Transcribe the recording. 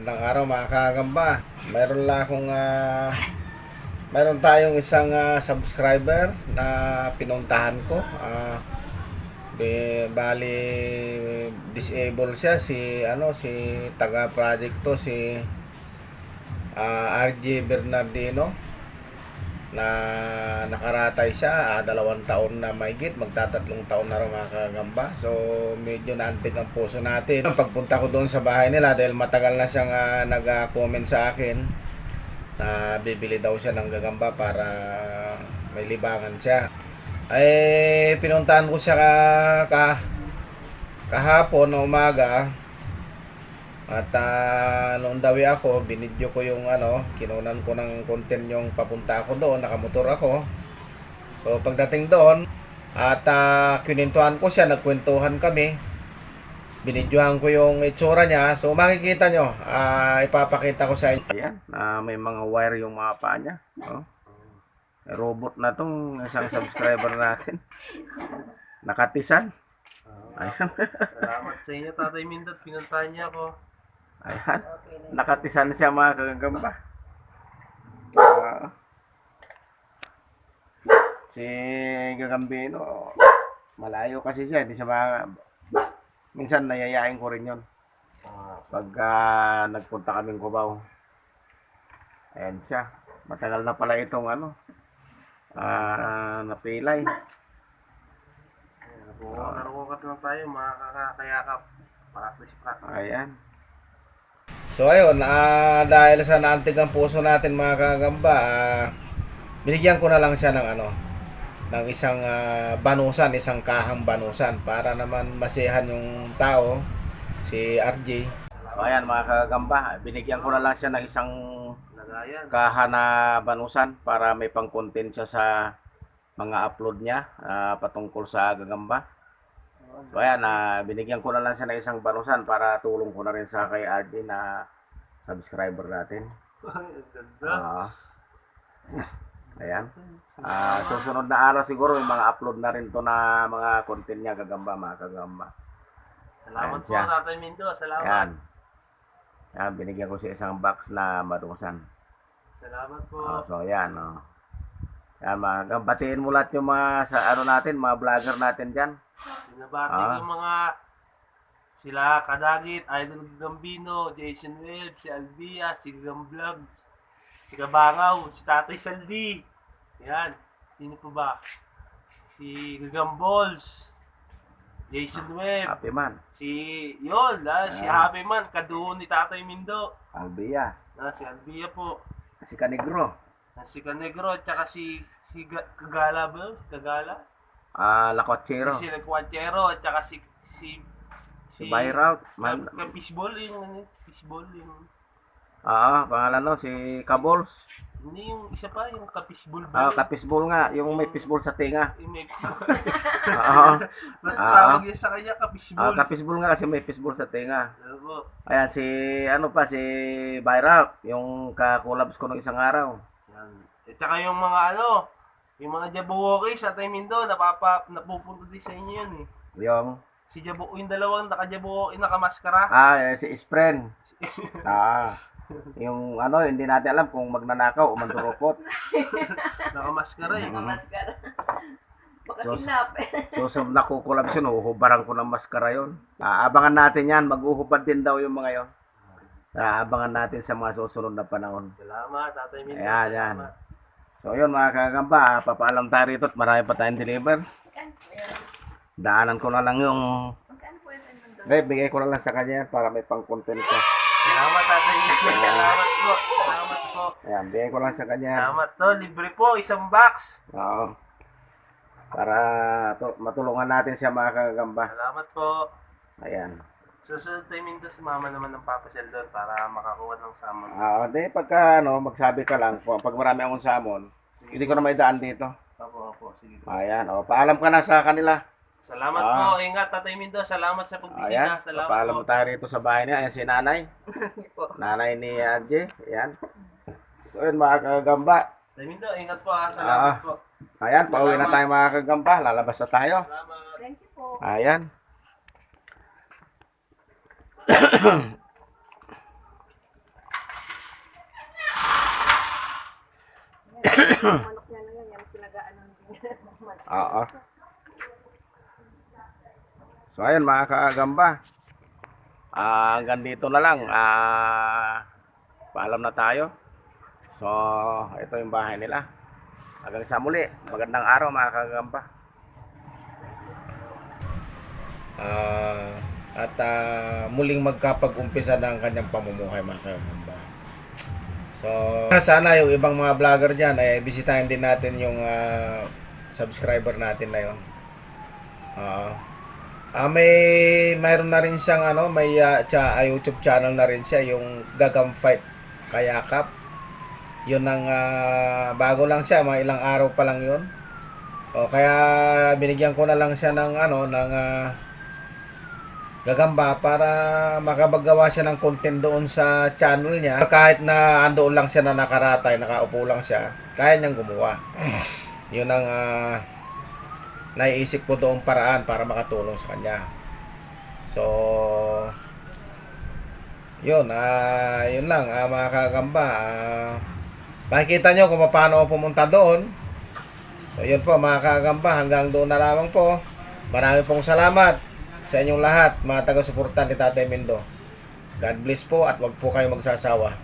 Magandang araw mga kagamba. Mayroon tayong isang subscriber na pinuntahan ko. Bali disable siya si taga project to si RJ Bernardino na nakaratay siya 2 taon na mahigit, magtatatlong taon na rin mga kagamba. So medyo naantig ang puso natin pagpunta ko doon sa bahay nila dahil matagal na siyang nag-comment sa akin na bibili daw siya ng gagamba para may libangan siya. Ay pinuntahan ko siya kahapon na umaga. At noon dawi ako, binidyo ko yung kinunan ko ng content yung papunta ako doon, nakamotor ako. So pagdating doon, at kinintuhan ko siya, nagkwentuhan kami. Binidyohan ko yung itsura niya. So makikita nyo, ipapakita ko sa inyo. Ayan, may mga wire yung mga paa niya. Oh. Robot na tong isang subscriber natin. Nakatisan. Ayan. Salamat sa inyo, Tatay Mindot. Pinuntahan niya ako. Ayan, nakatisan siya mga kagagamba. Si Gagambino, malayo kasi siya, hindi siya minsan nayayain ko rin yun. Pag nagpunta kaming Cubao. Ayan siya, matagal na pala itong napilay. Narukukat lang tayo, mga kakakayakap. Practice. Ayan. So ayun, dahil sa naantig ang puso natin mga kagamba, binigyan ko na lang siya ng isang banusan, isang kahang banusan para naman masiyahan yung tao, si RJ. So ayan mga kagamba, binigyan ko na lang siya ng isang kaha na banusan para may pang-content siya sa mga upload niya patungkol sa gagamba. So ayan, binigyan ko na lang siya ng isang banusan para tulong ko na rin sa kay RD na subscriber natin. Ayan. Susunod na araw siguro may mga upload na rin to na mga content niya gagamba, mga kagamba. Salamat Ayan po, Tatay Mindot. Salamat. Ayan. Ayan, binigyan ko siya isang box na banusan. Salamat po. So ayan. Ayan, batiin mo lahat yung mga natin, mga vlogger natin dyan. Sinabati yung mga sila Kadagit, Idol Gambino, Jason Webb, si Albia, si Gam Vlogs, si Kabangaw, si Tatay Saldi. Yan. Sino po ba? Si Gam Balls, Jason Webb, Happy Man, si si Happy Man, kaduho ni Tatay Mindo. Albia, Si Albia po. si Canegro, Si Canegro at saka si Kagala ba? Kagala? Lakwachero, Si Lecuachero at saka si Bayrout, Fishball yung Fishball yung pangalan si Kabols. hindi yung isa pa yung Fishball ba? Kapisbol nga, yung may pisbol sa tinga. Yung may Oo. tawag niya sa kanya Fishball. Kapisbol nga kasi may pisbol sa tinga. Ano? Ayan, si Bayrout, yung kakulabs ko ng isang araw. Yan. At saka yung mga yung mga Jabberwocky sa Taymindo, napupunta din sa inyo yun eh. Yung Yung dalawang naka-Jabberwocky nakamaskara. si Ispren. Yung hindi natin alam kung magnanakaw o mandurukot. Nakamaskara eh. Namaskara. Pagkakinap. Susunod na kukulabs yun, uhubaran ko ng maskara yun. Abangan natin yan, mag-uhubad din daw yung mga yon. Abangan natin sa mga susunod na panahon. Salamat, Tatay Mindo. Ayan, yan. So yun mga kagamba, papaalam tayo rito at marami pa tayong deliver. Daanan ko na lang yung... bigay ko na lang sa kanya para may pang-content siya. Salamat, Tatay Mindo. Salamat po. Salamat po. Ayan, bigay ko lang sa kanya. Salamat to. Libre po. Isang box. Oo. Para matulungan natin siya mga kagamba. Salamat po. Ayan. Susunod tayo Mindo, sumama naman ng Papa Shell doon para makakuha ng salmon. Pagka magsabi ka lang, pag marami akong salmon, hindi ko na may daan dito. Opo. Sige. Ayan, paalam ka na sa kanila. Salamat po. Ingat, Tatay Mindo. Salamat sa pagbisita. Ayan, Salamat papaalam po. tayo rito sa bahay niya. Ayan si nanay. Nanay ni RJ. Ayan. So yun mga kagamba. Tatay Mindo, ingat po ha. Salamat po. Ayan, pauwi na tayo mga kagamba. Lalabas na tayo. Salamat. Thank you po. Ayan. Yung manok niya na yan, yung pinag-ano din. Oo. So ayun mga kagamba. Hanggang dito na lang. Paalam na tayo. So ito yung bahay nila. Hanggang sa muli. Magandang araw mga kagamba. Muling magkapag-umpisa ng kanyang pamumuhay mga kagamba. So sana yung ibang mga vlogger dyan ay bisitahin din natin yung subscriber natin na yun. Mayroon na rin siyang may YouTube channel na rin siya, yung Gagam Fight Kayakap. Yun ang bago lang siya, mga ilang araw pa lang yun. Kaya binigyan ko na lang siya ng gagamba para makapagawa siya ng content doon sa channel niya. Kahit na andoon lang siya na nakaratay, nakaupo lang siya, kaya niyang gumawa. Yun ang naiisip ko doong paraan para makatulong sa kanya. So yun, yun lang mga kagamba. Makikita nyo kung paano ako pumunta doon. So yun po mga kagamba, hanggang doon na lamang po. Marami pong salamat sa inyong lahat, mga taga-suportan ni Tatay Mindo. God bless po at wag po kayo magsasawa.